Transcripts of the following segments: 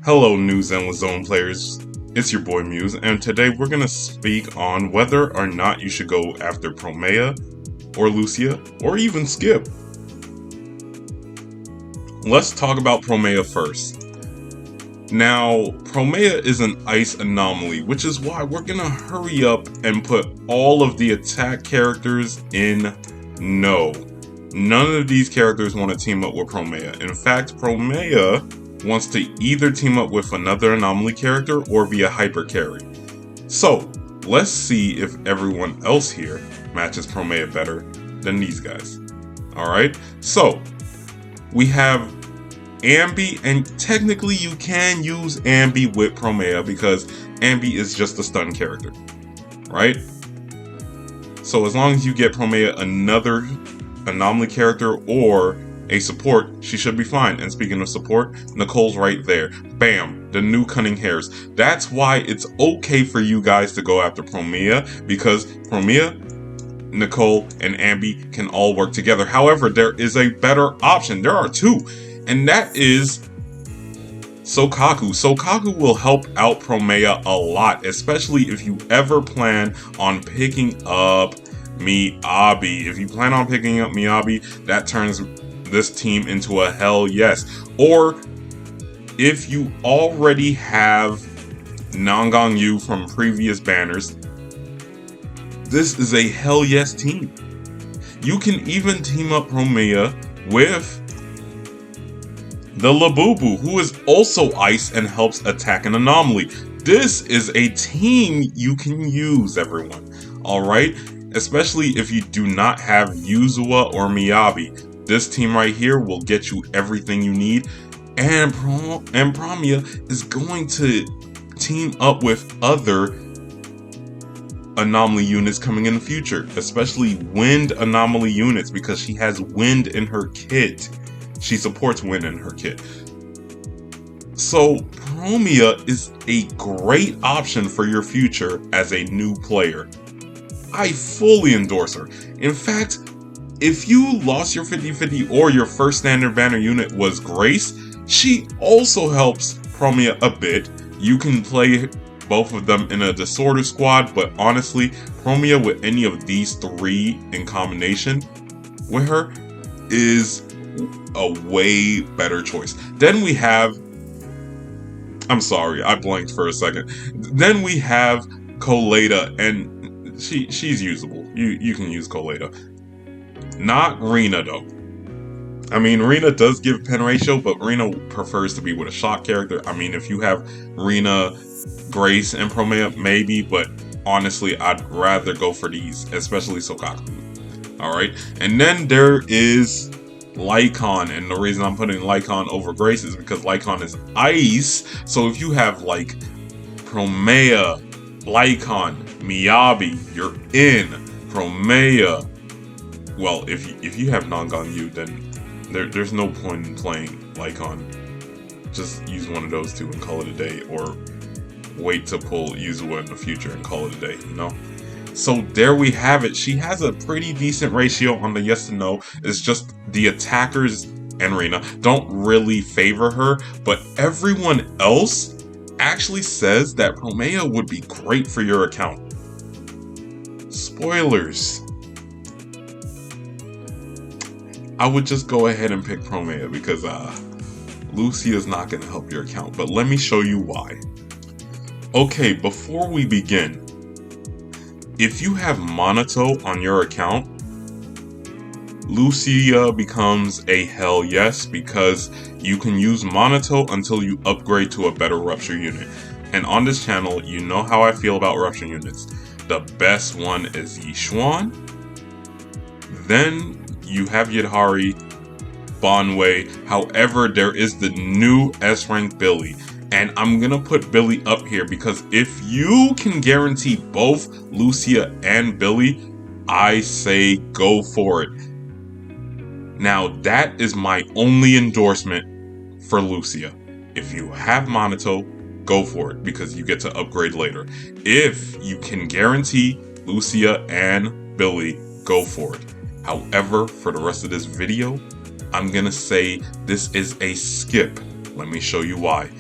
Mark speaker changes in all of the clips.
Speaker 1: Hello, new Zenless Zone players. It's your boy Muse, and today we're gonna speak on whether or not you should go after Promea, or Lucia, or even skip. Let's talk about Promea first. Now, Promea is an ice anomaly, which is why we're gonna hurry up and put all of the attack characters in no. None of these characters want to team up with Promea. In fact, Promea wants to either team up with another anomaly character or be a hyper carry. So, let's see if everyone else here matches Promea better than these guys. Alright, so we have Ambi, and technically you can use Ambi with Promea because Ambi is just a stun character, right? So as long as you get Promea another anomaly character or a support, she should be fine. And speaking of support, Nicole's right there. Bam! The new cunning hairs. That's why it's okay for you guys to go after Promea, because Promea, Nicole, and Ambi can all work together. However, there is a better option. There are two, and that is Sokaku. Sokaku will help out Promea a lot, especially if you ever plan on picking up Miyabi. If you plan on picking up Miyabi, that turns this team into a hell yes. Or if you already have Nangong Yu from previous banners, this is a hell yes team. You can even team up Promea with the Labubu, who is also ice and helps attack an anomaly. This is a team you can use, everyone. Alright? Especially if you do not have Yuzua or Miyabi. This team right here will get you everything you need. And Promea is going to team up with other anomaly units coming in the future. Especially wind anomaly units, because she has wind in her kit. She supports wind in her kit. So Promea is a great option for your future as a new player. I fully endorse her. In fact, if you lost your 50-50 or your first standard banner unit was Grace, she also helps Promea a bit. You can play both of them in a disorder squad, but honestly, Promea with any of these three in combination with her is a way better choice. Then we have, I'm sorry, I blanked for a second. Then we have Colada, and she's usable. You can use Colada. Not Rena though. I mean, Rena does give pen ratio, but Rena prefers to be with a shock character. I mean, if you have Rena, Grace, and Promea, maybe, but honestly, I'd rather go for these, especially Sokaku. Alright, and then there is Lycon, and the reason I'm putting Lycon over Grace is because Lycon is ice. So if you have like Promea, Lycon, Miyabi, you're in. Promea, well, if you have Nangong Yu, then there's no point in playing Lycon. Just use one of those two and call it a day, or wait to pull Yuzua in the future and call it a day, you know? So there we have it. She has a pretty decent ratio on the yes and no. It's just the attackers and Rena don't really favor her, but everyone else actually says that Promea would be great for your account. Spoilers. I would just go ahead and pick Promea because Lucia is not going to help your account, but let me show you why. Okay, before we begin, if you have Monato on your account, Lucia becomes a hell yes, because you can use Monato until you upgrade to a better Rupture unit. And on this channel, you know how I feel about Rupture units. The best one is Yishuan. Then you have Yidhari, Bonwei. However, there is the new S-rank Billy. And I'm gonna put Billy up here because if you can guarantee both Lucia and Billy, I say go for it. Now, that is my only endorsement for Lucia. If you have Monato, go for it because you get to upgrade later. If you can guarantee Lucia and Billy, go for it. However, for the rest of this video, I'm gonna say this is a skip. Let me show you why.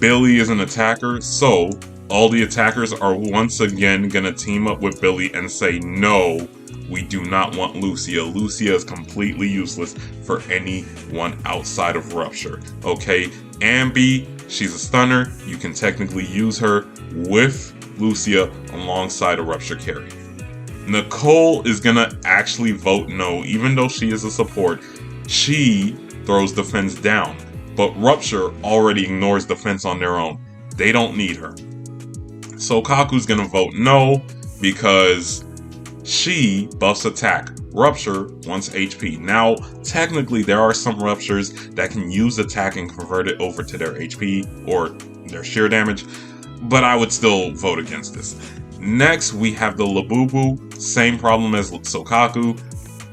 Speaker 1: Billy is an attacker, so all the attackers are once again gonna team up with Billy and say, no, we do not want Lucia. Lucia is completely useless for anyone outside of Rupture. Okay, Ambi, she's a stunner. You can technically use her with Lucia alongside a Rupture carry. Nicole is gonna actually vote no, even though she is a support. She throws defense down, but Rupture already ignores defense on their own. They don't need her. So Kaku's gonna vote no because she buffs attack. Rupture wants HP. Now, technically, there are some Ruptures that can use attack and convert it over to their HP or their sheer damage, but I would still vote against this. Next, we have the Labubu. Same problem as Sokaku.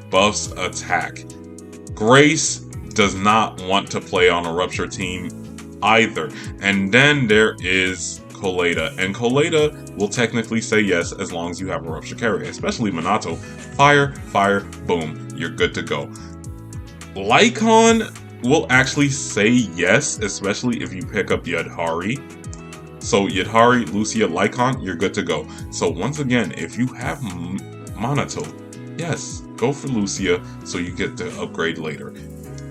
Speaker 1: Buffs attack. Grace does not want to play on a Rupture team either. And then there is Coleta, and Coleta will technically say yes as long as you have a Rupture carry, especially Minato. Fire, fire, boom, you're good to go. Lycon will actually say yes, especially if you pick up Yadhari. So Yadhari, Lucia, Lycon, you're good to go. So once again, if you have Minato, yes, go for Lucia so you get to upgrade later.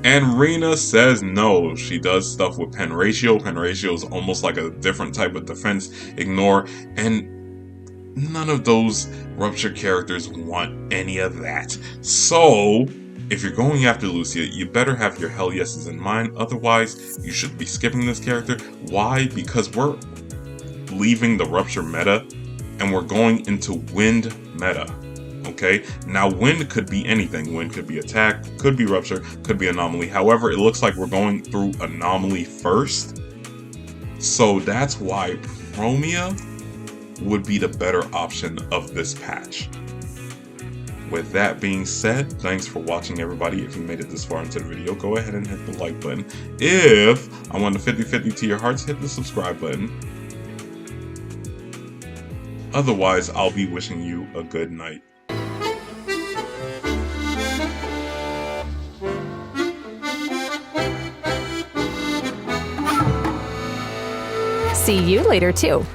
Speaker 1: And Rina says no. She does stuff with pen ratio. Pen ratio is almost like a different type of defense. Ignore. And none of those Rupture characters want any of that. So, if you're going after Lucia, you better have your hell yeses in mind. Otherwise, you should be skipping this character. Why? Because we're leaving the Rupture meta and we're going into Wind meta. Okay, now Wind could be anything. Wind could be attack, could be Rupture, could be Anomaly. However, it looks like we're going through Anomaly first. So that's why Promea would be the better option of this patch. With that being said, thanks for watching, everybody. If you made it this far into the video, go ahead and hit the like button. If I want the 50-50 to your hearts, hit the subscribe button. Otherwise, I'll be wishing you a good night.
Speaker 2: See you later, too.